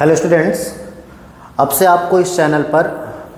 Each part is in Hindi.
हेलो स्टूडेंट्स, अब से आपको इस चैनल पर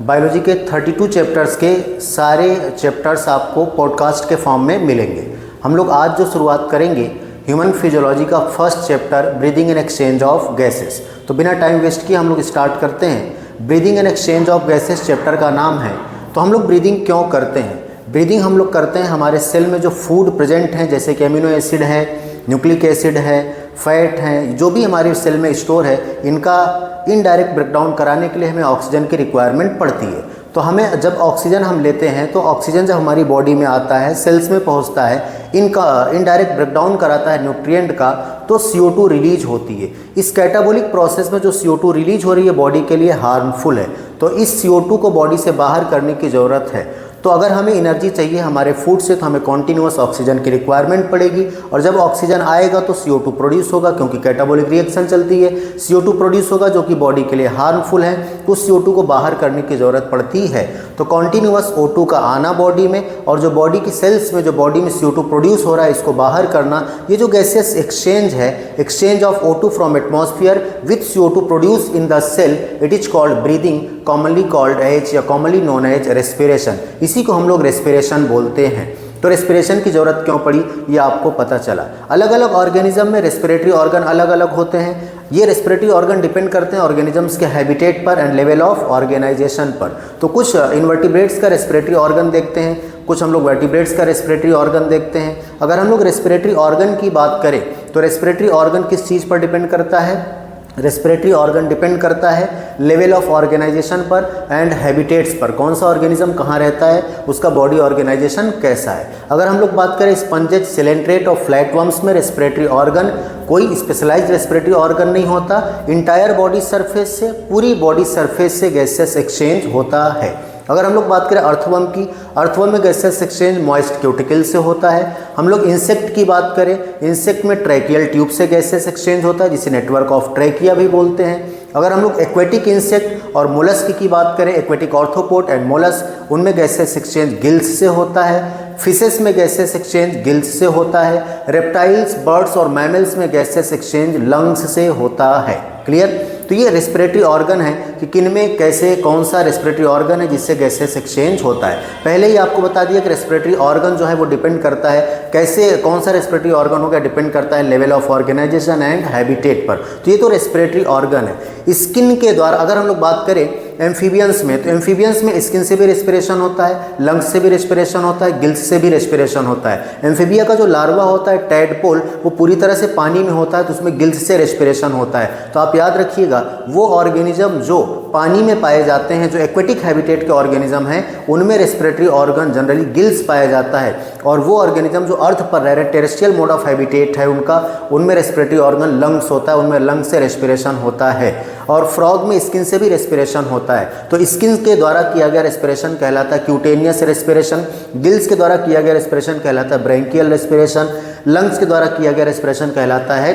बायोलॉजी के 32 चैप्टर्स के सारे चैप्टर्स आपको पॉडकास्ट के फॉर्म में मिलेंगे। हम लोग आज जो शुरुआत करेंगे ह्यूमन फिजियोलॉजी का first chapter breathing and exchange of gases. तो बिना टाइम वेस्ट किए हम लोग स्टार्ट करते हैं। Breathing and exchange of gases chapter का नाम है। तो हम लोग ब्रीदिंग क्यों करते हैं? ब्रीदिंग हम लोग करते हैं हमारे सेल में जो फूड प्रेजेंट हैं, जैसे कि अमीनो एसिड है, न्यूक्लिक एसिड है, फैट हैं, जो भी हमारे सेल में स्टोर है, इनका इनडायरेक्ट ब्रेकडाउन कराने के लिए हमें ऑक्सीजन की रिक्वायरमेंट पड़ती है। तो हमें जब ऑक्सीजन हम लेते हैं तो ऑक्सीजन जब हमारी बॉडी में आता है, सेल्स में पहुंचता है, इनका इनडायरेक्ट ब्रेकडाउन कराता है न्यूट्रिएंट का, तो CO2 रिलीज होती है। इस कैटाबॉलिक प्रोसेस में जो CO2 रिलीज हो रही है बॉडी के लिए हार्मफुल है, तो इस CO2 को बॉडी से बाहर करने की ज़रूरत है। तो अगर हमें एनर्जी चाहिए हमारे फूड से, तो हमें कॉन्टिन्यूअस ऑक्सीजन की रिक्वायरमेंट पड़ेगी, और जब ऑक्सीजन आएगा तो CO2 प्रोड्यूस होगा, क्योंकि कैटाबॉलिक रिएक्शन चलती है। CO2 प्रोड्यूस होगा जो कि बॉडी के लिए हार्मफुल है, उस CO2 को बाहर करने की ज़रूरत पड़ती है। तो कॉन्टिन्यूअस O2 का आना बॉडी में, और जो बॉडी की सेल्स में जो बॉडी में CO2 प्रोड्यूस हो रहा है इसको बाहर करना, ये जो गैसेस एक्सचेंज है, exchange of O2 from atmosphere with CO2 produce in the cell, it is called breathing, commonly called as या कॉमनली नोन एज रेस्पिरेशन। इसी को हम लोग रेस्पिरेशन बोलते हैं। तो रेस्पिरेशन की ज़रूरत क्यों पड़ी ये आपको पता चला। अलग अलग ऑर्गेनिज्म में रेस्पिरेटरी ऑर्गन अलग अलग होते हैं। ये रेस्पिरेटरी ऑर्गन डिपेंड करते हैं ऑर्गेनिजम्स के हैबिटेट पर एंड लेवल ऑफ ऑर्गेनाइजेशन पर। तो कुछ इन्वर्टिब्रेट्स का रेस्पिरेटरी ऑर्गन देखते हैं, कुछ हम लोग वर्टिब्रेट्स का रेस्पिरेटरी ऑर्गन देखते हैं। अगर हम लोग रेस्पिरेटरी ऑर्गन की बात करें तो रेस्पिरेटरी ऑर्गन किस चीज़ पर डिपेंड करता है? रेस्पिरेटरी ऑर्गन डिपेंड करता है लेवल ऑफ ऑर्गेनाइजेशन पर एंड हैबिटेट्स पर। कौन सा ऑर्गेनिज्म कहाँ रहता है, उसका बॉडी ऑर्गेनाइजेशन कैसा है। अगर हम लोग बात करें स्पंजेस, सिलेंट्रेट और फ्लैटवर्म्स में रेस्पिरेटरी ऑर्गन कोई स्पेशलाइज्ड रेस्पिरेटरी ऑर्गन नहीं होता। इंटायर बॉडी सरफेस से, पूरी बॉडी सरफेस से गैसेस एक्सचेंज होता है। अगर हम लोग बात करें अर्थवर्म की, अर्थवर्म में गैसेस एक्सचेंज मॉइस्ट क्यूटिकल से होता है। हम लोग इंसेक्ट की बात करें, इंसेक्ट में ट्रैकियल ट्यूब से गैसेस एक्सचेंज होता है, जिसे नेटवर्क ऑफ ट्रैकिया भी बोलते हैं। अगर हम लोग एक्वेटिक इंसेक्ट और मोलस्क की बात करें, एक्वेटिक ऑर्थोपोड एंड मोलस्क, उनमें गैसेस एक्सचेंज गिल्स से होता है। फिशेस में गैसेस एक्सचेंज गिल्स से होता है। रेप्टाइल्स, बर्ड्स और मैमल्स में गैसेस एक्सचेंज लंग्स से होता है। क्लियर? तो ये रेस्पिरेटरी ऑर्गन है कि किन में कैसे कौन सा रेस्पिरेटरी ऑर्गन है जिससे गैसेस एक्सचेंज होता है। पहले ही आपको बता दिया कि रेस्पिरेटरी ऑर्गन जो है वो डिपेंड करता है कैसे, कौन सा रेस्पिरेटरी ऑर्गन होगा, डिपेंड करता है level of organisation and habitat पर। तो ये तो रेस्पिरेटरी ऑर्गन है। स्किन के द्वारा अगर हम लोग बात करें एम्फीबियंस में, तो एम्फीबियंस में स्किन से भी रेस्पिरेशन होता है, लंग्स से भी रेस्पिरेशन होता है, गिल्स से भी रेस्पिरेशन होता है। एम्फीबिया का जो लार्वा होता है टैडपोल, वो पूरी तरह से पानी में होता है, तो उसमें गिल्स से रेस्पिरेशन होता है। तो आप याद रखिएगा, वो ऑर्गेनिज्म जो पानी में पाए जाते हैं, जो एक्वेटिक हैबिटेट के ऑर्गेनिज्म हैं, उनमें रेस्पिरेटरी ऑर्गन जनरली गिल्स पाया जाता है। और वो ऑर्गेनिज्म जो अर्थ पर रह रहे, टेरेस्ट्रियल मोड ऑफ हैबिटेट है उनका, उनमें रेस्पिरेटरी ऑर्गन लंग्स होता है, उनमें लंग्स से रेस्पिरेशन होता है। और फ्रॉग में स्किन से भी रेस्पिरेशन होता है। तो स्किन के द्वारा किया गया रेस्पिरेशन कहलाता है क्यूटेनियस रेस्पिरेशन, गिल्स के द्वारा किया गया रेस्पिरेशन कहलाता है ब्रैंकियल रेस्पिरेशन, लंग्स के द्वारा किया गया रेस्पिरेशन कहलाता है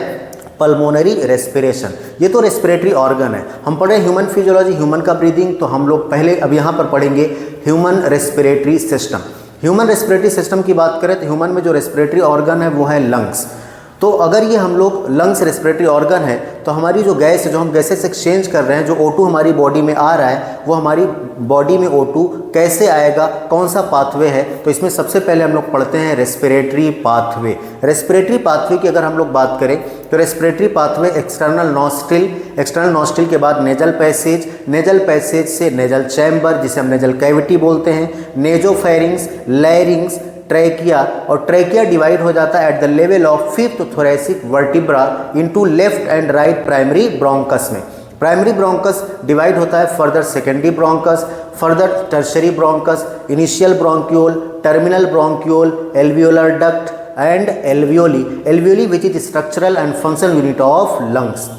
पल्मोनरी रेस्पिरेशन। ये तो रेस्पिरेटरी ऑर्गन है। हम पढ़े ह्यूमन फिजियोलॉजी, ह्यूमन का ब्रीदिंग, तो हम लोग पहले अब यहाँ पर पढ़ेंगे human respiratory system. Human respiratory system की बात करें तो ह्यूमन में जो रेस्पिरेटरी ऑर्गन है वो है लंग्स। तो अगर ये हम लोग लंग्स रेस्पिरेटरी ऑर्गन है, तो हमारी जो गैस है, जो हम गैसेस एक्सचेंज कर रहे हैं, जो O2 हमारी बॉडी में आ रहा है, वो हमारी बॉडी में O2 कैसे आएगा, कौन सा पाथवे है। तो इसमें सबसे पहले हम लोग पढ़ते हैं रेस्पिरेटरी पाथवे। रेस्पिरेटरी पाथवे की अगर हम लोग बात करें तो respiratory pathway external nostril, external nostril के बाद नेजल पैसेज, नेजल पैसेज से नेजल चैम्बर जिसे हम नेजल कैविटी बोलते हैं, नेजोफेरिंग्स, लैरिंग्स, ट्रैकिया, और ट्रैकिया डिवाइड हो जाता है at the level of fifth thoracic vertebra into left and right primary bronchus में। प्राइमरी ब्रोंकस डिवाइड होता है further secondary bronchus, further tertiary bronchus, initial bronchiole, terminal bronchiole, alveolar duct and alveoli, alveoli which is structural and functional unit of lungs,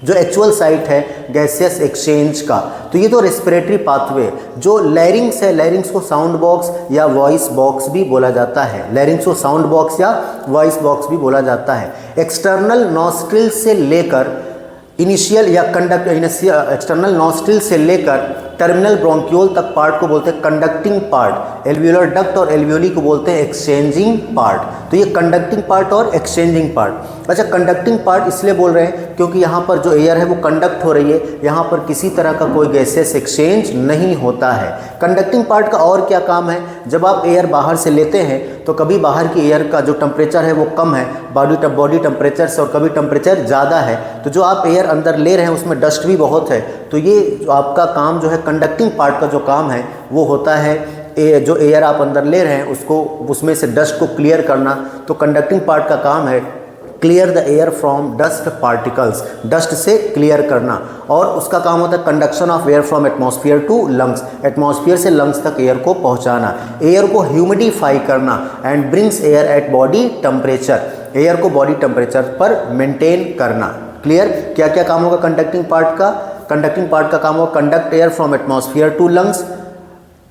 जो एक्चुअल साइट है गैसियस एक्सचेंज का। तो ये तो रेस्पिरेटरी पाथवे। जो लैरिंग्स है, लैरिंग्स को साउंड बॉक्स या वॉइस बॉक्स भी बोला जाता है, लैरिंग्स को साउंड बॉक्स या वॉइस बॉक्स भी बोला जाता है। एक्सटर्नल नॉस्ट्रिल से लेकर इनिशियल या कंडक्ट, एक्सटर्नल नॉस्ट्रिल से लेकर टर्मिनल ब्रोंक्यूल तक पार्ट को बोलते हैं कंडक्टिंग पार्ट। एल्वियोलर डक्ट और एल्वियोली को बोलते हैं एक्सचेंजिंग पार्ट। तो ये कंडक्टिंग पार्ट और एक्सचेंजिंग पार्ट। अच्छा, कंडक्टिंग पार्ट इसलिए बोल रहे हैं क्योंकि यहाँ पर जो एयर है वो कंडक्ट हो रही है, यहाँ पर किसी तरह का कोई गैसेस एक्सचेंज नहीं होता है। कंडक्टिंग पार्ट का और क्या काम है, जब आप एयर बाहर से लेते हैं तो कभी बाहर की एयर का जो टेम्परेचर है वो कम है बॉडी टेम्परेचर से, और कभी टेम्परेचर ज़्यादा है, तो जो आप एयर अंदर ले रहे हैं उसमें डस्ट भी बहुत है, तो ये जो आपका काम जो है कंडक्टिंग पार्ट का जो काम है वो होता है जो एयर आप अंदर ले रहे हैं उसको, उसमें से डस्ट को क्लियर करना। तो कंडक्टिंग पार्ट का काम है clear the air from dust particles, dust से क्लियर करना। और उसका काम होता है conduction of air from atmosphere to lungs, atmosphere से लंग्स तक एयर को पहुंचाना, एयर को ह्यूमिडिफाई करना and brings air at body temperature, air को बॉडी टेम्परेचर पर मेंटेन करना। क्लियर? क्या क्या काम होगा कंडक्टिंग पार्ट का? कंडक्टिंग पार्ट का काम होगा conduct air from atmosphere to lungs,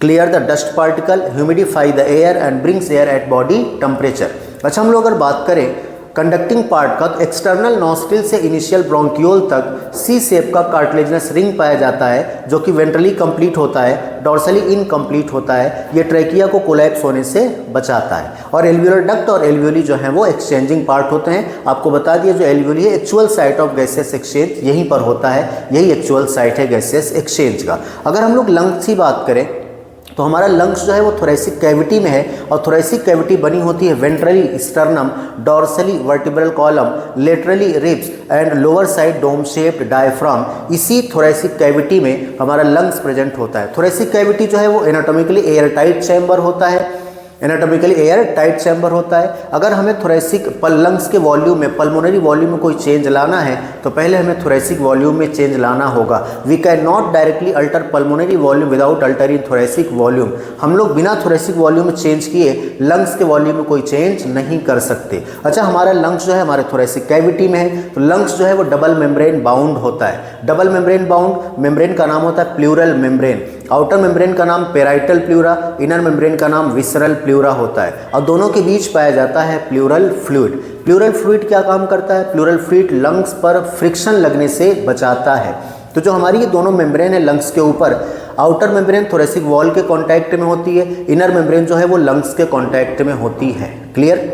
clear the dust particle, humidify the air and brings air at body temperature. अच्छा, हम लोग अगर बात करें कंडक्टिंग पार्ट का, तो एक्सटर्नल नॉस्ट्रिल से इनिशियल ब्रोंक्यूल तक सी शेप का कार्टिलेजिनस रिंग पाया जाता है जो कि वेंट्रली कंप्लीट होता है, डॉर्सली इनकम्प्लीट होता है। ये ट्रैकिया को कोलैप्स होने से बचाता है। और एल्वियोलर डक्ट और एल्वियोली जो है वो एक्सचेंजिंग पार्ट होते हैं। आपको बता दिया जो एल्वियोली है actual site of gases exchange यहीं पर होता है, यही एक्चुअल साइट है गैसेस एक्सचेंज का। अगर हम लोग लंग्स की बात करें तो हमारा लंग्स जो है वो थोरेसिक कैविटी में है, और थोरेसिक कैविटी बनी होती है ventrally sternum, dorsally vertebral column, laterally ribs and lower side dome shaped diaphragm. इसी थोरेसिक कैविटी में हमारा लंग्स प्रेजेंट होता है। थोरेसिक कैविटी जो है वो एनाटॉमिकली एयर टाइट चैम्बर होता है, एनाटॉमिकली एयर टाइट चैम्बर होता है। अगर हमें थोरेसिक लंग्स के वॉल्यूम में, पल्मोनरी वॉल्यूम में कोई चेंज लाना है तो पहले हमें थोरेसिक वॉल्यूम में चेंज लाना होगा। We can not directly alter pulmonary volume without altering thoracic volume. हम लोग बिना थोरेसिक वॉल्यूम में चेंज किए लंग्स के वॉल्यूम में कोई चेंज नहीं कर सकते। अच्छा, हमारा लंग्स जो है हमारे थोरेसिक कैविटी में है, तो लंग्स जो है वो डबल मेम्ब्रेन बाउंड होता है। डबल मेम्ब्रेन बाउंड, मेम्ब्रेन का नाम होता है प्लूरल मेम्ब्रेन। आउटर मेम्ब्रेन का नाम पेराइटल प्लूरा, इनर मेम्ब्रेन का नाम विसरल प्लूरा होता है, और दोनों के बीच पाया जाता है प्लूरल फ्लूइड। प्लूरल फ्लूइड क्या काम करता है? प्लूरल फ्लूइड लंग्स पर फ्रिक्शन लगने से बचाता है। तो जो हमारी ये दोनों मेम्ब्रेन है लंग्स के ऊपर, आउटर मेम्ब्रेन थोरेसिक वॉल के कॉन्टैक्ट में होती है, इनर मेम्ब्रेन जो है वो लंग्स के कॉन्टैक्ट में होती है। क्लियर?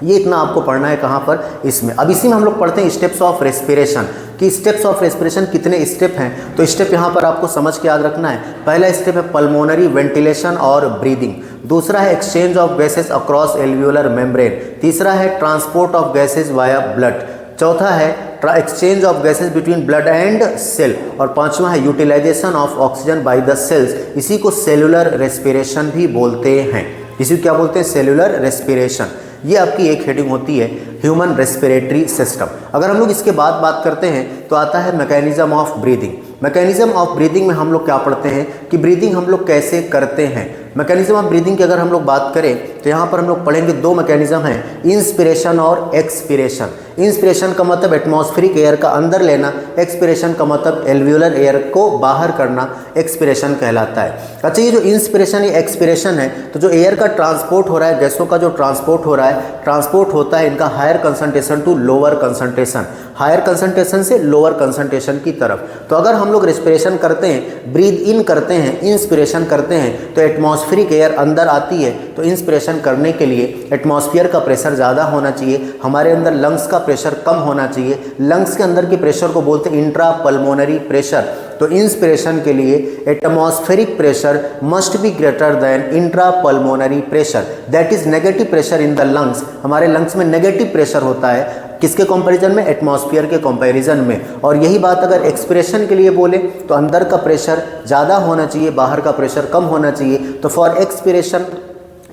ये इतना आपको पढ़ना है कहाँ पर? इसमें। अब इसी में हम लोग पढ़ते हैं स्टेप्स ऑफ रेस्पिरेशन, कि स्टेप्स ऑफ रेस्पिरेशन कितने स्टेप हैं। तो स्टेप यहाँ पर आपको समझ के याद रखना है। पहला स्टेप है पल्मोनरी वेंटिलेशन और ब्रीदिंग, दूसरा है exchange of gases across alveolar membrane, तीसरा है transport of gases via blood, चौथा है exchange of gases between blood and cell, और पांचवा है utilisation of oxygen by the cells. इसी को सेलुलर रेस्पिरेशन भी बोलते हैं। इसी को क्या बोलते हैं? Cellular respiration. ये आपकी एक हेडिंग होती है ह्यूमन रेस्पिरेटरी सिस्टम। अगर हम लोग इसके बाद बात करते हैं तो आता है mechanism of breathing. Mechanism of breathing में हम लोग क्या पढ़ते हैं कि ब्रीदिंग हम लोग कैसे करते हैं। मैकेनिज्म ऑफ ब्रीदिंग की अगर हम लोग बात करें तो यहाँ पर हम लोग पढ़ेंगे दो मैकेनिज्म हैं, इंस्पिरेशन और एक्सपिरेशन। इंस्पिरेशन का मतलब एटमॉस्फेरिक एयर का अंदर लेना, एक्सपिरेशन का मतलब एल्वियोलर एयर को बाहर करना, एक्सपिरेशन कहलाता है। अच्छा, ये जो इंस्पिरेशन या एक्सपिरेशन है, तो जो एयर का ट्रांसपोर्ट हो रहा है, गैसों का जो ट्रांसपोर्ट हो रहा है, ट्रांसपोर्ट होता है इनका higher concentration to lower concentration, higher concentration से लोअर कंसंट्रेशन की तरफ। तो अगर हम लोग रेस्पिरेशन करते हैं, ब्रीद इन करते हैं, इंस्पिरेशन करते हैं, तो एटमॉस्फेरिक एयर अंदर आती है। तो इंस्पिरेशन करने के लिए एटमॉस्फेयर का प्रेशर ज़्यादा होना चाहिए, हमारे अंदर लंग्स का प्रेशर कम होना चाहिए। लंग्स के अंदर के प्रेशर को बोलते हैं इंट्रा पल्मोनरी प्रेशर। तो इंस्पिरेशन के लिए atmospheric pressure must be greater than intra pulmonary pressure, that is negative pressure in the lungs. हमारे लंग्स में नेगेटिव प्रेशर होता है, किसके कंपैरिजन में? एटमॉस्फेयर के कंपैरिजन में। और यही बात अगर एक्सपिरेशन के लिए बोले तो अंदर का प्रेशर ज़्यादा होना चाहिए, बाहर का प्रेशर कम होना चाहिए। तो for expiration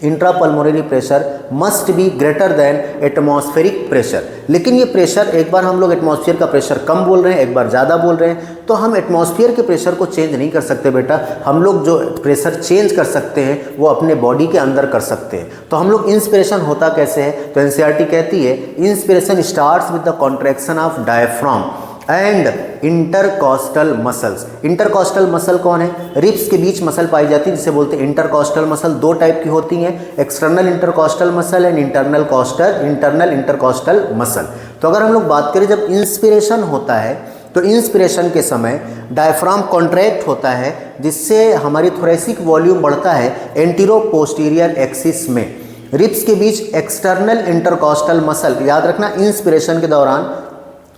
intra pulmonary pressure must be greater than atmospheric pressure. लेकिन ये प्रेशर, एक बार हम लोग एटमॉस्फेयर का प्रेशर कम बोल रहे हैं, एक बार ज़्यादा बोल रहे हैं, तो हम एटमॉस्फेयर के प्रेशर को चेंज नहीं कर सकते बेटा। हम लोग जो प्रेशर चेंज कर सकते हैं वो अपने बॉडी के अंदर कर सकते हैं। तो हम लोग इंस्पिरेशन होता कैसे है? तो एनसीईआरटी कहती है inspiration starts with the contraction of diaphragm and intercostal muscles. Intercostal muscle कौन है? रिब्स के बीच मसल पाई जाती है जिसे बोलते हैं इंटरकॉस्टल मसल। दो टाइप की होती हैं, external intercostal muscle and internal intercostal muscle. तो अगर हम लोग बात करें जब इंस्पिरेशन होता है तो इंस्पिरेशन के समय डायफ्राम कॉन्ट्रैक्ट होता है, जिससे हमारी थोरेसिक वॉल्यूम बढ़ता है एंटीरो पोस्टीरियर एक्सिस में। रिब्स के बीच एक्सटर्नल इंटरकॉस्टल मसल, याद रखना इंस्पिरेशन के दौरान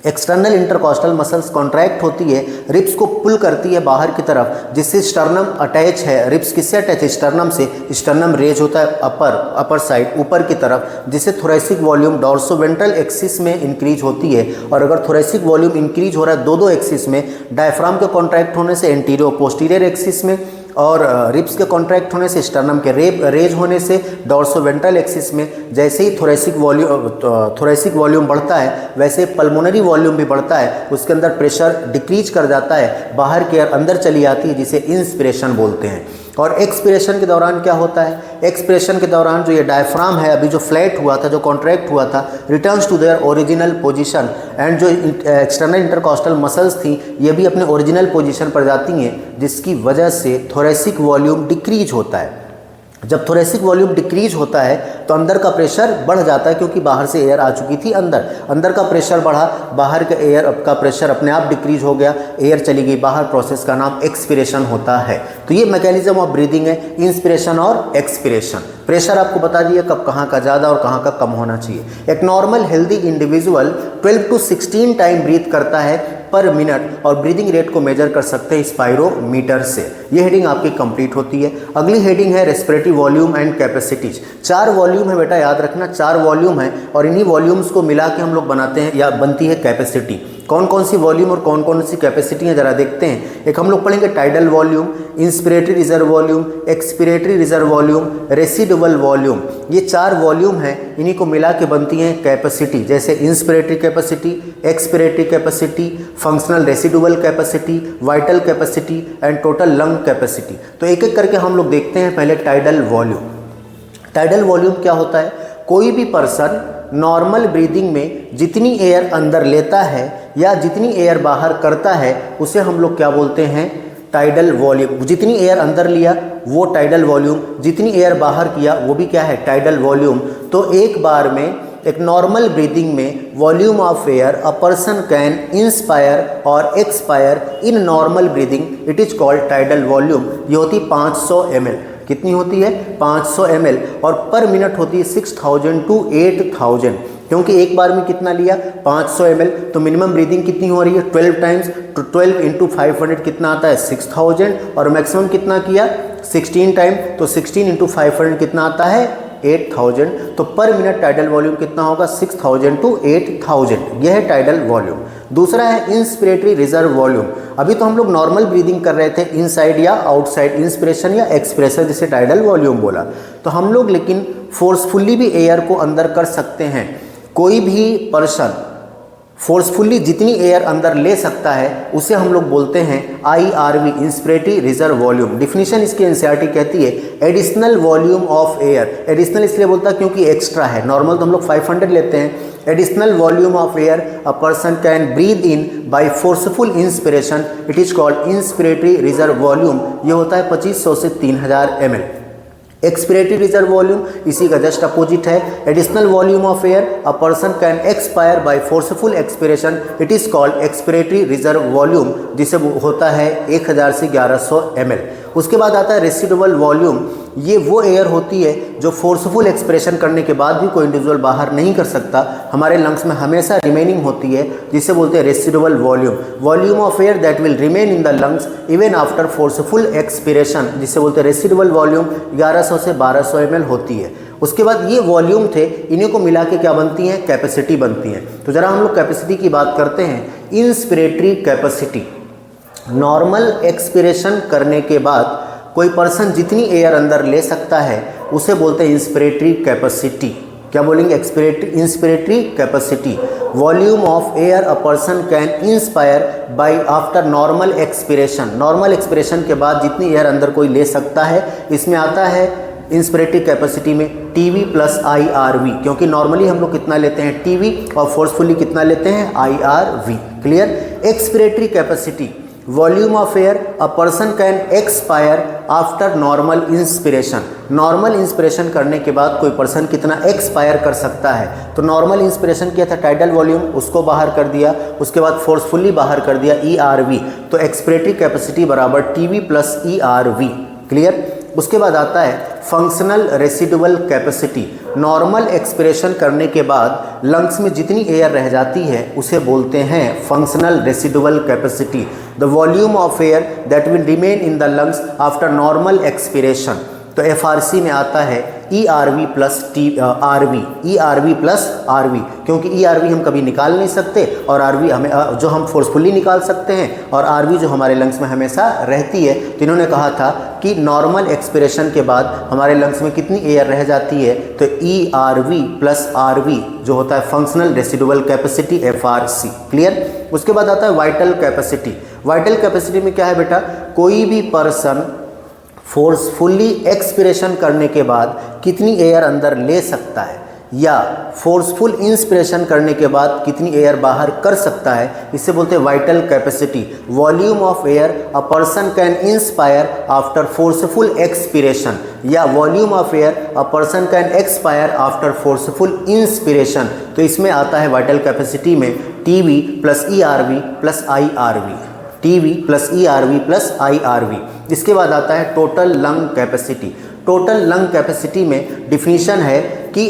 एक्सटर्नल इंटरकॉस्टल मसल्स कॉन्ट्रैक्ट होती है, रिब्स को पुल करती है बाहर की तरफ, जिससे स्टर्नम अटैच है। रिब्स किससे अटैच है? स्टर्नम से। स्टर्नम रेज होता है अपर साइड, ऊपर की तरफ, जिससे थोरेसिक वॉल्यूम डॉर्सोवेंट्रल एक्सिस में इंक्रीज होती है। और अगर थोरेसिक वॉल्यूम इंक्रीज हो रहा है दो एक्सिस में, डायफ्राम के कॉन्ट्रैक्ट होने से एंटीरियर पोस्टीरियर एक्सिस में, और रिब्स के कॉन्ट्रैक्ट होने से स्टर्नम के रेज होने से डॉर्सोवेंट्रल एक्सिस में, जैसे ही थोरेसिक वॉल्यूम बढ़ता है वैसे पल्मोनरी वॉल्यूम भी बढ़ता है, उसके अंदर प्रेशर डिक्रीज कर जाता है, बाहर की एयर अंदर चली आती है, जिसे इंस्पिरेशन बोलते हैं। और एक्सपिरेशन के दौरान क्या होता है? एक्सपिरेशन के दौरान जो ये डायफ्राम है अभी जो फ्लैट हुआ था, जो कॉन्ट्रैक्ट हुआ था, returns to their original position, and जो एक्सटर्नल इंटरकॉस्टल मसल्स थी ये भी अपने ओरिजिनल पोजीशन पर जाती हैं, जिसकी वजह से थोरेसिक वॉल्यूम डिक्रीज होता है। जब थोरेसिक वॉल्यूम डिक्रीज होता है तो अंदर का प्रेशर बढ़ जाता है, क्योंकि बाहर से एयर आ चुकी थी अंदर का प्रेशर बढ़ा, बाहर के एयर का प्रेशर अपने आप डिक्रीज हो गया, एयर चली गई बाहर, प्रोसेस का नाम एक्सपिरेशन होता है। तो ये मैकेनिज्म ऑफ ब्रीदिंग है, इंस्पिरेशन और एक्सपिरेशन। प्रेशर आपको बता दिया कब कहाँ का ज़्यादा और कहाँ का कम होना चाहिए। एक normal healthy individual 12 to 16 time breathe करता है पर मिनट, और ब्रीदिंग रेट को मेजर कर सकते हैं स्पायरोमीटर से। ये हेडिंग आपकी कंप्लीट होती है। अगली हेडिंग है respiratory volume and capacities. 4 volume है बेटा, याद रखना 4 वॉल्यूम है, और इन्हीं वॉल्यूम्स को मिला के हम लोग बनाते हैं या बनती है कैपेसिटी। कौन कौन सी वॉल्यूम और कौन कौन सी कैपेसिटी है जरा देखते हैं। एक हम लोग पढ़ेंगे tidal volume, inspiratory reserve volume, expiratory reserve volume, residual volume. ये 4 वॉल्यूम हैं, इन्हीं को मिला के बनती हैं कैपेसिटी, जैसे inspiratory capacity, expiratory capacity, functional residual capacity, vital capacity and total lung capacity. तो एक एक करके हम लोग देखते हैं। पहले टाइडल वॉल्यूम। टाइडल वॉल्यूम क्या होता है? कोई भी पर्सन नॉर्मल ब्रीदिंग में जितनी एयर अंदर लेता है या जितनी एयर बाहर करता है उसे हम लोग क्या बोलते हैं? Tidal volume. जितनी एयर अंदर लिया वो टाइडल वॉल्यूम, जितनी एयर बाहर किया वो भी क्या है? Tidal volume. तो एक बार में एक नॉर्मल ब्रीदिंग में volume of air a person can inspire और expire in normal breathing, it is called tidal volume. ये होती 500 ml। कितनी होती है? 500 ml। और पर मिनट होती है 6000 to 8000, क्योंकि एक बार में कितना लिया? 500 ml। तो मिनिमम ब्रीदिंग कितनी हो रही है? 12 टाइम्स, तो 12 × 500 कितना आता है? 6000। और मैक्सिमम कितना किया? 16 टाइम, तो 16 × 500 कितना आता है? 8000। तो पर मिनट टाइडल वॉल्यूम कितना होगा? 6000 to 8000। यह है टाइडल वॉल्यूम। दूसरा है इंस्पिरेटरी रिजर्व वॉल्यूम। अभी तो हम लोग नॉर्मल ब्रीदिंग कर रहे थे, इनसाइड या आउटसाइड, इंस्पिरेशन या एक्सप्रेशन, जिसे टाइडल वॉल्यूम बोला। तो हम लोग लेकिन फोर्सफुली भी एयर को अंदर कर सकते हैं। कोई भी पर्सन फोर्सफुली जितनी एयर अंदर ले सकता है उसे हम लोग बोलते हैं IRV, inspiratory reserve volume. Definition इसकी एनसीईआरटी कहती है additional volume of air. Additional इसलिए बोलता है क्योंकि एक्स्ट्रा है। नॉर्मल तो हम लोग 500 लेते हैं। Additional volume of air a person can breathe in by forceful inspiration, it is called inspiratory reserve volume. ये होता है 2500 से 3000 ml। एक्सपिरेटरी रिजर्व वॉल्यूम इसी का जस्ट अपोजिट है। Additional volume of air a person can expire by forceful expiration, it is called expiratory reserve volume, जिसे होता है 1000 से 1100 ml। उसके बाद आता है रेसिडुअल वॉल्यूम। ये वो एयर होती है जो फोर्सफुल एक्सप्रेशन करने के बाद भी कोई इंडिविजुअल बाहर नहीं कर सकता, हमारे लंग्स में हमेशा रिमेनिंग होती है, जिसे बोलते हैं residual volume. Volume of air that will remain in the lungs even after forceful expiration, जिसे बोलते हैं रेसिडुअल वॉल्यूम, 1100 से 1200 ml होती है। उसके बाद ये वॉल्यूम थे, इन्हीं को मिला के क्या बनती हैं? कैपेसिटी बनती है। तो ज़रा हम लोग कैपेसिटी की बात करते हैं। इंस्पिरेटरी कैपेसिटी, नॉर्मल एक्सपिरेशन करने के बाद कोई पर्सन जितनी एयर अंदर ले सकता है उसे बोलते हैं इंस्पिरेटरी कैपेसिटी। क्या बोलेंगे? Inspiratory capacity. Volume of air a person can inspire by after normal expiration. Normal expiration के बाद जितनी एयर अंदर कोई ले सकता है, इसमें आता है इंस्पिरेटरी कैपेसिटी में TV + IRV, क्योंकि नॉर्मली हम लोग कितना लेते हैं? TV, और फोर्सफुली कितना लेते हैं? IRV। Clear? Expiratory capacity, volume of air a person can expire after normal inspiration. Normal inspiration करने के बाद कोई पर्सन कितना एक्सपायर कर सकता है। तो नॉर्मल इंस्पिरेशन किया था टाइडल वॉल्यूम, उसको बाहर कर दिया, उसके बाद फोर्सफुली बाहर कर दिया ERV। तो एक्सपिरेटरी कैपेसिटी बराबर TV प्लस ERV। क्लियर। उसके बाद आता है functional residual capacity. Normal expiration करने के बाद लंग्स में जितनी एयर रह जाती है उसे बोलते हैं functional residual capacity. The volume of air that will remain in the lungs after normal expiration. तो FRC में आता है ERV plus ERV plus RV, क्योंकि ERV हम कभी निकाल नहीं सकते और RV हमें जो हम फोर्सफुली निकाल सकते हैं और RV जो हमारे लंग्स में हमेशा रहती है। तो इन्होंने कहा था कि नॉर्मल एक्सपिरेशन के बाद हमारे लंग्स में कितनी एयर रह जाती है, तो ERV प्लस RV जो होता है functional residual capacity FRC। Clear. उसके बाद आता है वाइटल कैपेसिटी। वाइटल कैपेसिटी में क्या है बेटा, कोई भी पर्सन फोर्सफुली एक्सपिरेशन करने के बाद कितनी एयर अंदर ले सकता है या फोर्सफुल इंस्पिरेशन करने के बाद कितनी एयर बाहर कर सकता है, इससे बोलते हैं vital capacity. Volume of air a person can inspire after forceful expiration या volume of air a person can expire after forceful inspiration. तो इसमें आता है वाइटल कैपेसिटी में TV plus ERV plus IRV। TV plus ERV plus IRV। इसके बाद आता है total lung capacity. Total lung capacity में डिफिनीशन है कि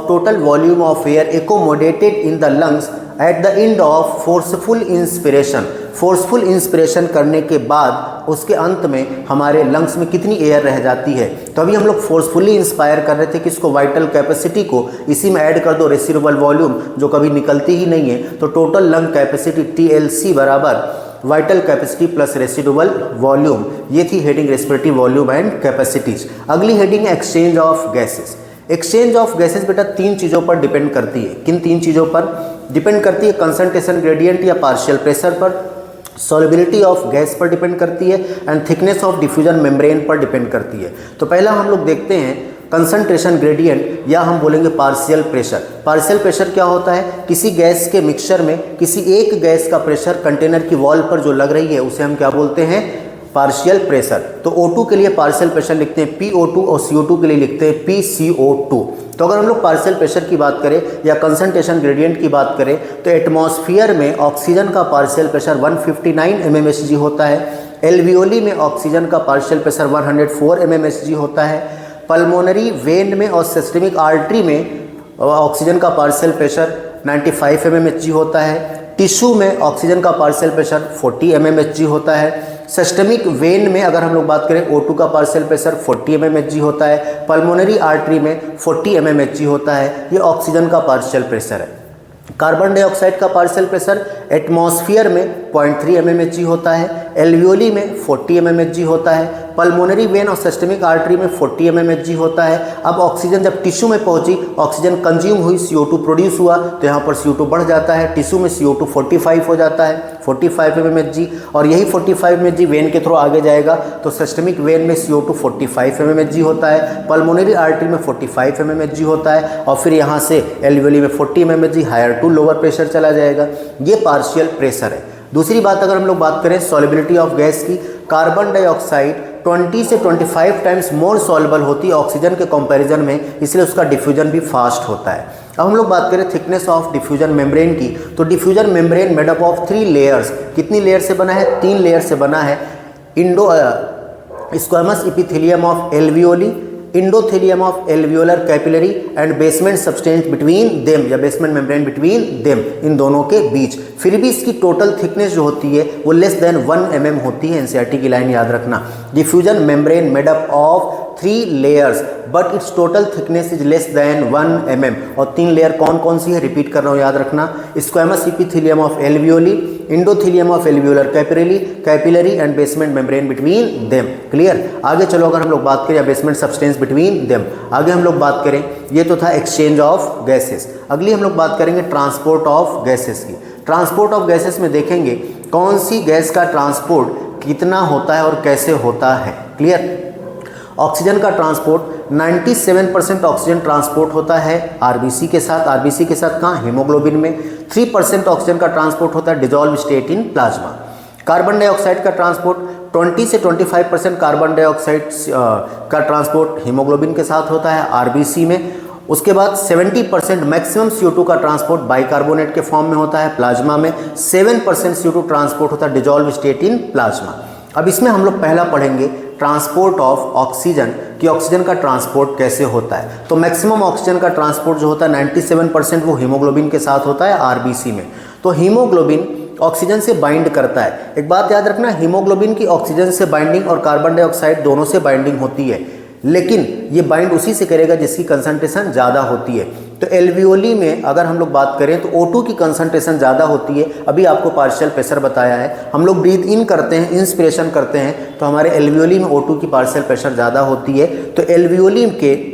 total volume of air accommodated in the lungs at the end of forceful inspiration. Forceful inspiration करने के बाद उसके अंत में हमारे लंग्स में कितनी एयर रह जाती है। तो अभी हम लोग फोर्सफुली इंस्पायर कर रहे थे कि इसको वाइटल कैपेसिटी को इसी में ऐड कर दो रेसिडुअल वॉल्यूम जो कभी निकलती ही नहीं है। तो टोटल लंग कैपेसिटी TLC बराबर vital capacity plus residual volume. ये थी heading respiratory volume and capacities. अगली हेडिंग है exchange of gases. Exchange of gases बेटा 3 चीज़ों पर डिपेंड करती है। किन 3 चीज़ों पर डिपेंड करती है? कंसंट्रेशन ग्रेडियंट या पार्शियल प्रेशर पर, सॉल्युबिलिटी ऑफ गैस पर डिपेंड करती है and thickness of diffusion membrane पर डिपेंड करती है। तो पहला हम लोग देखते हैं कंसंट्रेशन ग्रेडियंट या हम बोलेंगे पार्शियल प्रेशर। पार्शियल प्रेशर क्या होता है? किसी गैस के मिक्सचर में किसी एक गैस का प्रेशर कंटेनर की वॉल पर जो लग रही है उसे हम क्या बोलते हैं? Partial pressure. तो O2 के लिए पार्शियल प्रेशर लिखते हैं PO2 और CO2 के लिए लिखते हैं PCO2। तो अगर हम लोग पार्शियल प्रेशर की बात करें या कंसंट्रेशन ग्रेडियंट की बात करें तो एटमॉस्फेयर में ऑक्सीजन का पार्शियल प्रेशर 159 mmHg होता है। एल्वियोली में ऑक्सीजन का पार्शियल प्रेशर 104 mmHg होता है। पल्मोनरी वेन में और सिस्टमिक आर्टरी में ऑक्सीजन का पार्शियल प्रेशर 95 mmHg होता है। टिश्यू में ऑक्सीजन का पार्शियल प्रेशर 40 mmHg होता है। सिस्टमिक वेन में अगर हम लोग बात करें O2 का पार्शियल प्रेशर 40 mmHg होता है। पल्मोनरी आर्टरी में 40 mmHg होता है। ये ऑक्सीजन का पार्शियल प्रेशर है। कार्बन डाइऑक्साइड का पार्शियल प्रेशर एटमॉस्फेयर में 0.3 mmHg होता है। एल्वियोली में 40 mmHg होता है। पल्मोनरी वेन और सिस्टमिक आर्टरी में 40 mmHg होता है। अब ऑक्सीजन जब टिश्यू में पहुंची, ऑक्सीजन कंज्यूम हुई, CO2 प्रोड्यूस हुआ तो यहाँ पर CO2 बढ़ जाता है। टिश्यू में CO2 45 हो जाता है, 45 mmHg, और यही 45 mmHg वेन के थ्रू आगे जाएगा तो सिस्टमिक वेन में CO2 45 mmHg होता है, पल्मोनरी आर्टरी में 45 mmHg होता है और फिर यहाँ से एल्वियोली में 40 mmHg higher to lower pressure चला जाएगा। ये पार्शियल प्रेशर है। दूसरी बात अगर हम लोग बात करें सॉल्युबिलिटी ऑफ गैस की, कार्बन डाइऑक्साइड 20 से 25 टाइम्स मोर सॉल्युबल होती है ऑक्सीजन के कंपैरिजन में, इसलिए उसका डिफ्यूजन भी फास्ट होता है। अब हम लोग बात करें थिकनेस ऑफ डिफ्यूजन मेम्ब्रेन की, तो diffusion membrane made up of 3 layers. कितनी लेयर से बना है? 3 लेयर से बना है। Squamous epithelium of alveoli, endothelium of alveolar capillary and basement substance between them या बेसमेंट मेम्ब्रेन बिटवीन देम, इन दोनों के बीच। फिर भी इसकी टोटल थिकनेस जो होती है वो लेस देन 1 mm होती है। एनसीईआरटी की लाइन याद रखना। Diffusion membrane made up of 3 layers but it's total thickness is less than 1 mm। और 3 लेयर कौन कौन सी है रिपीट कर रहा हूँ, याद रखना। Squamous epithelium of alveoli, endothelium of alveolar capillary and basement membrane between them. Clear. आगे चलो अगर हम लोग बात करें बेसमेंट सब्सटेंस बिटवीन देम, आगे हम लोग बात करें, ये तो था एक्सचेंज ऑफ गैसेस। अगली हम लोग बात करेंगे ट्रांसपोर्ट ऑफ गैसेस की। ट्रांसपोर्ट ऑफ गैसेस में देखेंगे कौन सी गैस का ट्रांसपोर्ट कितना होता है और कैसे होता है। क्लियर। ऑक्सीजन का ट्रांसपोर्ट 97% ऑक्सीजन ट्रांसपोर्ट होता है आरबीसी के साथ। आरबीसी के साथ कहाँ? हीमोग्लोबिन में। 3% ऑक्सीजन का ट्रांसपोर्ट होता है dissolve state in plasma. Carbon dioxide का ट्रांसपोर्ट 20 से 25% कार्बन डाइऑक्साइड का ट्रांसपोर्ट हीमोग्लोबिन के साथ होता है आरबीसी में। उसके बाद 70% मैक्सिमम CO2 का ट्रांसपोर्ट बाइकार्बोनेट के फॉर्म में होता है प्लाज्मा में। 7% CO2 ट्रांसपोर्ट होता है डिजॉल्व स्टेट इन प्लाज्मा। अब इसमें हम लोग पहला पढ़ेंगे ट्रांसपोर्ट ऑफ ऑक्सीजन, कि ऑक्सीजन का ट्रांसपोर्ट कैसे होता है। तो मैक्सिमम ऑक्सीजन का ट्रांसपोर्ट जो होता है 97% वो हीमोग्लोबिन के साथ होता है आरबीसी में। तो हीमोग्लोबिन ऑक्सीजन से बाइंड करता है। एक बात याद रखना, हीमोग्लोबिन की ऑक्सीजन से बाइंडिंग और कार्बन डाइऑक्साइड दोनों से बाइंडिंग होती है, लेकिन ये बाइंड उसी से करेगा जिसकी कंसंट्रेशन ज़्यादा होती है। तो एल्वियोली में अगर हम लोग बात करें तो O2 की कंसंट्रेशन ज़्यादा होती है। अभी आपको पार्शियल प्रेशर बताया है, हम लोग ब्रीथ इन करते हैं, इंस्पिरेशन करते हैं, तो हमारे एल्वियोली में O2 की पार्शियल प्रेशर ज़्यादा होती है। तो एल्वियोली के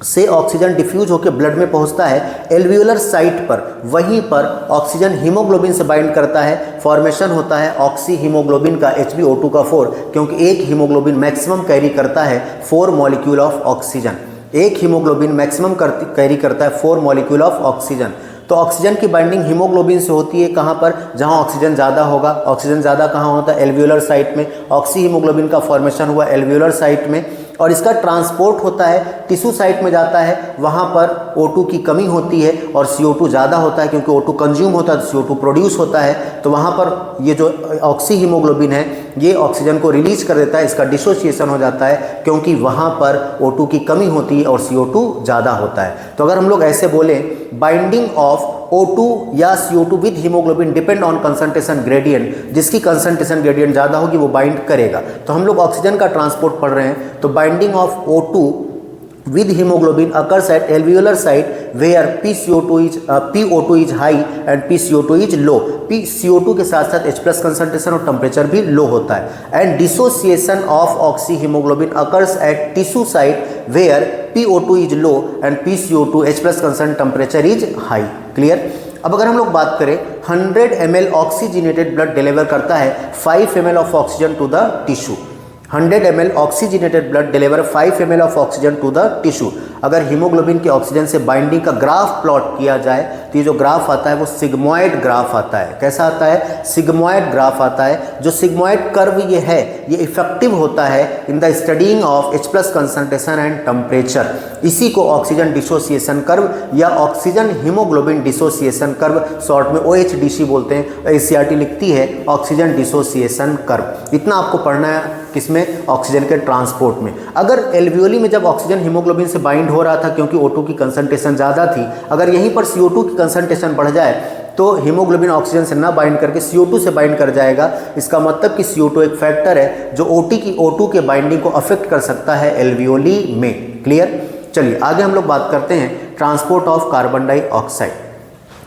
से ऑक्सीजन डिफ्यूज होकर ब्लड में पहुंचता है एल्वियोलर साइट पर, वहीं पर ऑक्सीजन हीमोग्लोबिन से बाइंड करता है, फॉर्मेशन होता है ऑक्सी हीमोग्लोबिन का HbO2 का 4, क्योंकि एक हीमोग्लोबिन मैक्सिमम कैरी करता है 4 मॉलिक्यूल ऑफ ऑक्सीजन। एक हीमोग्लोबिन मैक्सिमम कैरी करता है 4 मॉलिक्यूल ऑफ ऑक्सीजन। तो ऑक्सीजन की बाइंडिंग हीमोग्लोबिन से होती है कहाँ पर, जहाँ ऑक्सीजन ज़्यादा होगा। ऑक्सीजन ज़्यादा कहाँ होता है, एल्वियोलर साइट में। ऑक्सी हीमोग्लोबिन का फॉर्मेशन हुआ एल्वियोलर साइट में, और इसका ट्रांसपोर्ट होता है टिश्यू साइट में जाता है, वहाँ पर O2 की कमी होती है और CO2 ज़्यादा होता है, क्योंकि O2 कंज्यूम होता है तो CO2 प्रोड्यूस होता है। तो वहाँ पर ये जो ऑक्सी हीमोग्लोबिन है ये ऑक्सीजन को रिलीज कर देता है, इसका डिसोसिएशन हो जाता है, क्योंकि वहाँ पर O2 की कमी होती है और CO2 ज़्यादा होता है। तो अगर हम लोग ऐसे बोलें, बाइंडिंग ऑफ O2 या CO2 with haemoglobin depend on concentration gradient, जिसकी कंसंट्रेशन ग्रेडियंट ज़्यादा होगी वो बाइंड करेगा। तो हम लोग ऑक्सीजन का ट्रांसपोर्ट पढ़ रहे हैं, तो binding of O2 with hemoglobin occurs at alveolar site where PO2 is high and PCO2 is low। PCO2 के साथ साथ H+ कंसंट्रेशन और टेम्परेचर भी लो होता है। And dissociation of oxy haemoglobin occurs at tissue site where PO2 is low and PCO2 H+ concentration temperature is high. Clear. अब अगर हम लोग बात करें 100 ml ऑक्सीजनेटेड ब्लड डिलीवर करता है 5 ml of oxygen to the tissue. 100 ml oxygenated blood deliver 5 ml of oxygen to the tissue. अगर हीमोग्लोबिन के ऑक्सीजन से बाइंडिंग का ग्राफ प्लॉट किया जाए तो ये जो ग्राफ आता है वो सिग्मॉइड ग्राफ आता है। कैसा आता है, सिग्मॉइड ग्राफ आता है। जो सिग्मॉइड कर्व ये है ये इफेक्टिव होता है in the studying of H+ concentration and temperature. इसी को ऑक्सीजन डिसोसिएशन कर्व या oxygen haemoglobin dissociation curve, short में OHDC बोलते हैं। NCERT लिखती है ऑक्सीजन डिसोसिएशन कर्व। इतना आपको पढ़ना है किसमें, ऑक्सीजन के ट्रांसपोर्ट में। अगर एल्वियोली में जब ऑक्सीजन हीमोग्लोबिन से बाइंड हो रहा था क्योंकि O2 की कंसंट्रेशन ज़्यादा थी, अगर यहीं पर CO2 की कंसंट्रेशन बढ़ जाए तो हीमोग्लोबिन ऑक्सीजन से ना बाइंड करके CO2 से बाइंड कर जाएगा। इसका मतलब कि CO2 एक फैक्टर है जो O2 के बाइंडिंग को अफेक्ट कर सकता है एल्वियोली में। क्लियर। चलिए आगे हम लोग बात करते हैं ट्रांसपोर्ट ऑफ कार्बन डाइऑक्साइड।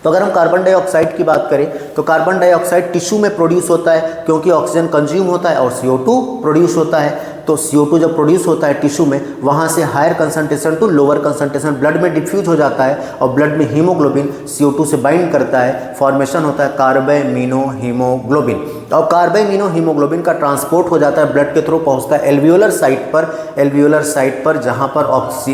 तो अगर हम कार्बन डाइऑक्साइड की बात करें तो कार्बन डाइऑक्साइड टिश्यू में प्रोड्यूस होता है क्योंकि ऑक्सीजन कंज्यूम होता है और CO2 प्रोड्यूस होता है। तो CO2 जब प्रोड्यूस होता है टिश्यू में, वहाँ से higher concentration to lower concentration blood में डिफ्यूज हो जाता है और ब्लड में हीमोग्लोबिन CO2 से बाइंड करता है, फॉर्मेशन होता है कार्बामिनो हीमोग्लोबिन। और कार्बामिनो हीमोग्लोबिन का ट्रांसपोर्ट हो जाता है ब्लड के थ्रू, पहुँचता है एल्वियोलर साइट पर जहाँ पर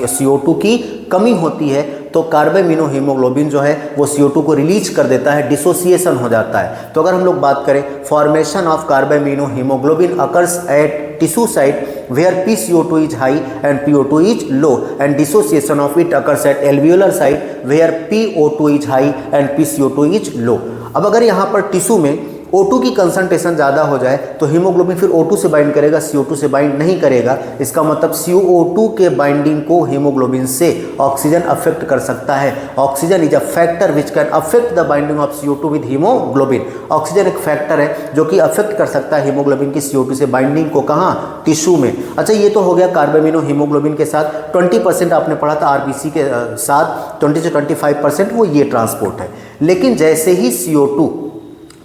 CO2 की कमी होती है। तो कार्बामिनो हीमोग्लोबिन जो है वो CO2 को रिलीज कर देता है, डिसोसिएशन हो जाता है। तो अगर हम लोग बात करें formation of carbamino haemoglobin occurs at tissue site where PCO2 is high and PO2 is low, and dissociation of it occurs at alveolar site where PO2 is high and PCO2 is low। अब अगर यहाँ पर टिश्यू में O2 की कंसंट्रेशन ज़्यादा हो जाए तो हीमोग्लोबिन फिर O2 से बाइंड करेगा, CO2 से बाइंड नहीं करेगा। इसका मतलब CO2 के बाइंडिंग को हीमोग्लोबिन से ऑक्सीजन अफेक्ट कर सकता है। Oxygen is a factor which can affect the binding of CO2 with haemoglobin. Oxygen एक फैक्टर है जो कि अफेक्ट कर सकता है हीमोग्लोबिन की CO2 से बाइंडिंग को, कहाँ, टिश्यू में। अच्छा, ये तो हो गया कार्बामिनो हीमोग्लोबिन के साथ। 20% आपने पढ़ा था RBC के साथ, 20 से 25% वो ये ट्रांसपोर्ट है। लेकिन जैसे ही CO2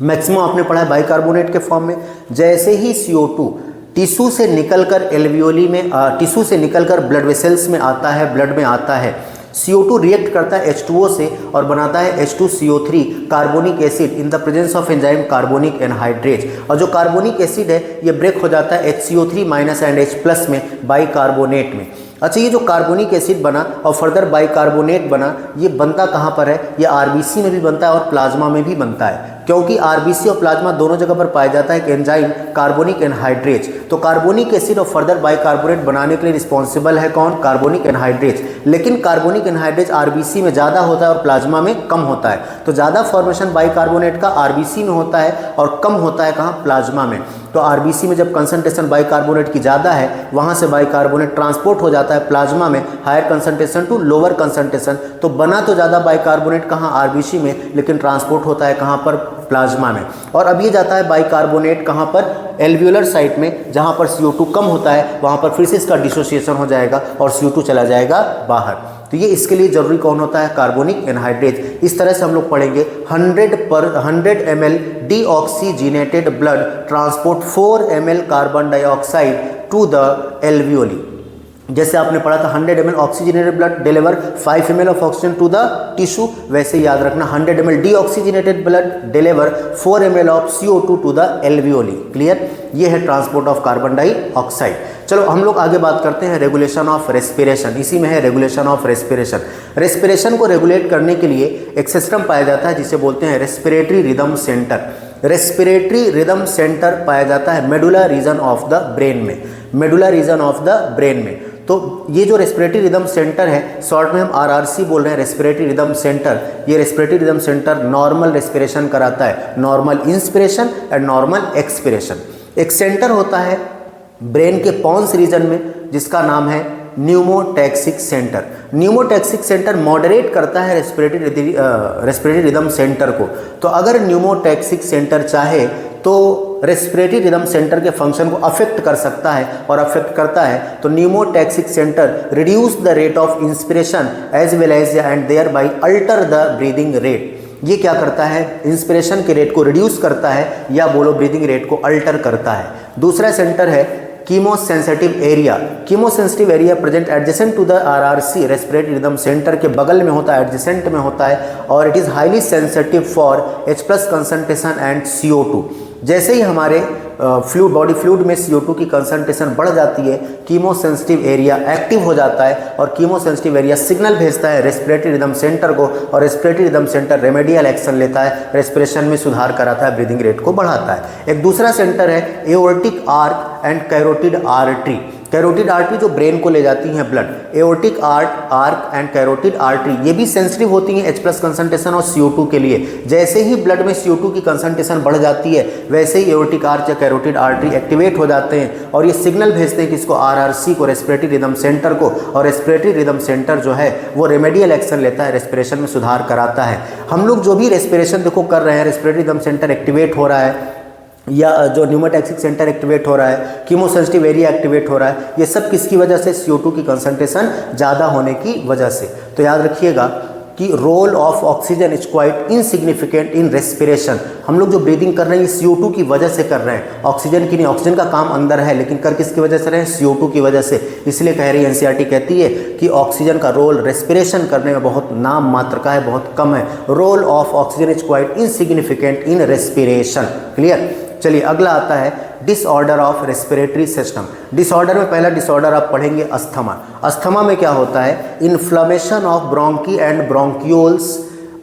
मैक्सिमम आपने पढ़ा है बाइकार्बोनेट के फॉर्म में, जैसे ही CO2 टिश्यू से निकलकर एल्वियोली में टिश्यू से निकलकर ब्लड वेसल्स में आता है, ब्लड में आता है, CO2 रिएक्ट करता है H2O से और बनाता है H2CO3 carbonic acid in the presence of enzyme carbonic anhydrase. और जो कार्बोनिक एसिड है ये ब्रेक हो जाता है HCO3- एंड H+ में बाइकार्बोनेट में। अच्छा, ये जो कार्बोनिक एसिड बना और फर्दर बाइकार्बोनेट बना, ये बनता कहाँ पर है, ये RBC में भी बनता है और प्लाज्मा में भी बनता है। क्योंकि आरबीसी और प्लाज्मा दोनों जगह पर पाया जाता है एक एंजाइम कार्बोनिक एनहाइड्रेज। तो कार्बोनिक एसिड और फर्दर बाइकार्बोनेट बनाने के लिए रिस्पॉन्सिबल है कौन? Carbonic anhydrase. लेकिन कार्बोनिक एनहाइड्रेज आरबीसी में ज़्यादा होता है और प्लाज्मा में कम होता है। तो ज़्यादा फॉर्मेशन बाइकार्बोनेट का आरबीसी में होता है और कम होता है कहाँ? प्लाज्मा में। तो आरबीसी में जब कंसंट्रेशन बाइकार्बोनेट की ज़्यादा है, वहाँ से बाइकार्बोनेट ट्रांसपोर्ट हो जाता है प्लाज्मा में higher concentration to lower concentration. तो बना तो ज़्यादा बाइकार्बोनेट कहाँ? आरबीसी में, लेकिन ट्रांसपोर्ट होता है कहाँ पर? प्लाज्मा में। और अब ये जाता है बाइकार्बोनेट कहाँ पर? एल्वियोलर साइट में, जहाँ पर CO2 कम होता है वहाँ पर फिर से इसका डिसोसिएशन हो जाएगा और CO2 चला जाएगा बाहर। तो ये इसके लिए जरूरी कौन होता है? Carbonic anhydrase. इस तरह से हम लोग पढ़ेंगे 100 ml deoxygenated blood transport 4 ml carbon dioxide to the alveoli. जैसे आपने पढ़ा था 100 ml oxygenated blood deliver 5 ml of oxygen to the tissue, वैसे याद रखना 100 ml deoxygenated blood deliver 4 ml of CO2 to the alveoli. Clear? ये है ट्रांसपोर्ट ऑफ कार्बन डाइऑक्साइड। चलो हम लोग आगे बात करते हैं रेगुलेशन ऑफ रेस्पिरेशन। इसी में है रेगुलेशन ऑफ रेस्पिरेशन। रेस्पिरेशन को रेगुलेट करने के लिए एक सिस्टम पाया जाता है जिसे बोलते हैं respiratory rhythm centre. Respiratory rhythm centre पाया जाता है medulla region of the brain में, medulla region of the brain में। तो ये जो रेस्पिरेटरी रिदम सेंटर है, शॉर्ट में हम RRC बोल रहे हैं, रेस्पिरेटरी रिदम सेंटर। ये respiratory rhythm centre normal respiration कराता है, normal inspiration and normal expiration. एक सेंटर होता है ब्रेन के पॉन्स रीजन में जिसका नाम है pneumotaxic centre. Pneumotaxic centre moderate करता है रेस्पिरेटरी रिदम सेंटर को। तो अगर न्यूमोटैक्सिक सेंटर चाहे तो रेस्पिरेटरी रिदम सेंटर के फंक्शन को अफेक्ट कर सकता है और अफेक्ट करता है। तो pneumotaxic centre reduce the rate of inspiration as well as and thereby alter the breathing rate. ये क्या करता है? इंस्पिरेशन के रेट को रिड्यूस करता है या बोलो ब्रीदिंग रेट को अल्टर करता है। दूसरा सेंटर है chemosensitive area. Chemosensitive area present adjacent to the RRC respiratory rhythm centre के बगल में होता है, एडजेसेंट में होता है, और it is highly sensitive for H+ concentration and CO2। जैसे ही हमारे बॉडी फ्लूइड में CO2 की कंसंट्रेशन बढ़ जाती है, कीमोसेंसिटिव एरिया एक्टिव हो जाता है और कीमोसेंसिटिव एरिया सिग्नल भेजता है रेस्पिरेटरी रिदम सेंटर को, और respiratory rhythm centre remedial action लेता है, रेस्पिरेशन में सुधार कराता है, ब्रीदिंग रेट को बढ़ाता है। एक दूसरा सेंटर है aortic arch and carotid artery. Carotid artery जो ब्रेन को ले जाती हैं blood, aortic arch and carotid artery, ये भी सेंसिटिव होती हैं H+ कंसंट्रेशन और CO2 के लिए। जैसे ही ब्लड में CO2 की कंसंट्रेशन बढ़ जाती है, वैसे ही एओर्टिक आर्क या कैरोटिड आर्टरी एक्टिवेट हो जाते हैं और ये सिग्नल भेजते हैं किसको? RRC को, रेस्पिरेटरी रिदम सेंटर को, और रेस्पिरेटरी रिदम सेंटर जो है वो रेमेडियल एक्शन लेता है, रेस्पिरेशन में सुधार कराता है। हम लोग जो भी रेस्पिरेशन देखो कर रहे हैं, रेस्पिरेटरी रिदम सेंटर एक्टिवेट हो रहा है या जो न्यूमोटैक्सिक सेंटर एक्टिवेट हो रहा है, कीमोसेंसिटिव एरिया एक्टिवेट हो रहा है, ये सब किसकी वजह से? CO2 की कंसंट्रेशन ज़्यादा होने की वजह से। तो याद रखिएगा कि role of oxygen is quite insignificant in respiration. हम लोग जो ब्रीदिंग कर रहे हैं ये CO2 की वजह से कर रहे हैं, ऑक्सीजन की नहीं। ऑक्सीजन का काम अंदर है, लेकिन कर किसकी वजह से रहे हैं? CO2 की वजह से। इसलिए कह रही है NCERT कहती है कि ऑक्सीजन का रोल रेस्पिरेशन करने में बहुत नाम मात्र का है, बहुत कम है। Role of oxygen is quite insignificant in respiration. Clear? चलिए अगला आता है disorder of respiratory system. Disorder में पहला डिसऑर्डर आप पढ़ेंगे अस्थमा। अस्थमा में क्या होता है? Inflammation of bronchi and bronchioles.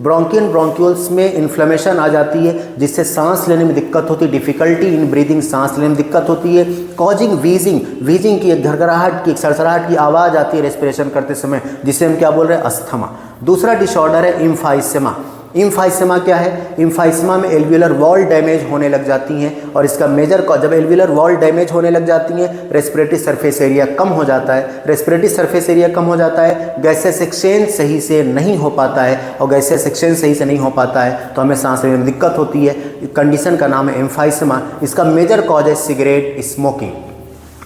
Bronchi and bronchioles में इन्फ्लेमेशन आ जाती है जिससे सांस लेने में दिक्कत होती है, डिफिकल्टी इन ब्रीदिंग, सांस लेने में दिक्कत होती है। कॉजिंग वीजिंग, वीजिंग की एक घरघराहट की, एक सरसराहट की आवाज़ आती है रेस्पिरेशन करते समय, जिसे हम क्या बोल रहे हैं? अस्थमा। दूसरा डिसऑर्डर है इम्फाइसेमा। इम्फाइसेमा क्या है? इम्फाइसेमा में एल्वियोलर वॉल डैमेज होने लग जाती हैं और इसका मेजर कॉज, जब एल्वियोलर वॉल डैमेज होने लग जाती हैं, रेस्पिरेटरी सरफेस एरिया कम हो जाता है। रेस्पिरेटरी सरफेस एरिया कम हो जाता है, गैसेस एक्सचेंज सही से नहीं हो पाता है, और गैसेस एक्सचेंज सही से नहीं हो पाता है तो हमें सांस लेने में दिक्कत होती है। कंडीशन का नाम है एम्फाइसेमा। इसका मेजर कॉज है सिगरेट स्मोकिंग।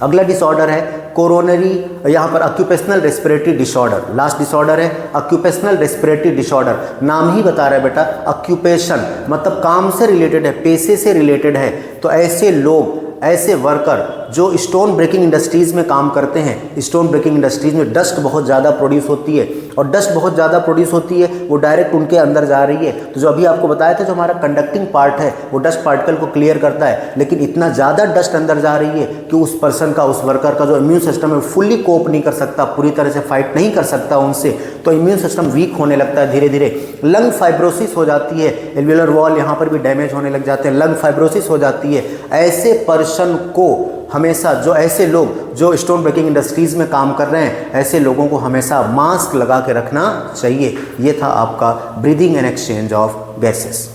अगला डिसऑर्डर है कोरोनरी, यहाँ पर occupational respiratory disorder. Last disorder है ऑक्यूपेशनल रेस्पिरेटरी डिसऑर्डर। नाम ही बता रहा है बेटा, ऑक्यूपेशन मतलब काम से रिलेटेड है, पेशे से रिलेटेड है। तो ऐसे लोग ऐसे वर्कर जो स्टोन ब्रेकिंग इंडस्ट्रीज़ में काम करते हैं, स्टोन ब्रेकिंग इंडस्ट्रीज़ में डस्ट बहुत ज़्यादा प्रोड्यूस होती है और डस्ट बहुत ज़्यादा प्रोड्यूस होती है, वो डायरेक्ट उनके अंदर जा रही है। तो जो अभी आपको बताया था, जो हमारा कंडक्टिंग पार्ट है वो डस्ट पार्टिकल को क्लियर करता है, लेकिन इतना ज़्यादा डस्ट अंदर जा रही है कि उस पर्सन का, उस वर्कर का जो इम्यून सिस्टम है फुल्ली कोप नहीं कर सकता, पूरी तरह से फाइट नहीं कर सकता उनसे, तो इम्यून सिस्टम वीक होने लगता है धीरे धीरे। लंग फाइब्रोसिस हो जाती है, एल्वियोलर वॉल यहाँ पर भी डैमेज होने लग जाते हैं, लंग फाइब्रोसिस हो जाती है। ऐसे पर्सन को हमेशा, जो ऐसे लोग जो स्टोन ब्रेकिंग इंडस्ट्रीज़ में काम कर रहे हैं, ऐसे लोगों को हमेशा मास्क लगा के रखना चाहिए। ये था आपका breathing and exchange of gases.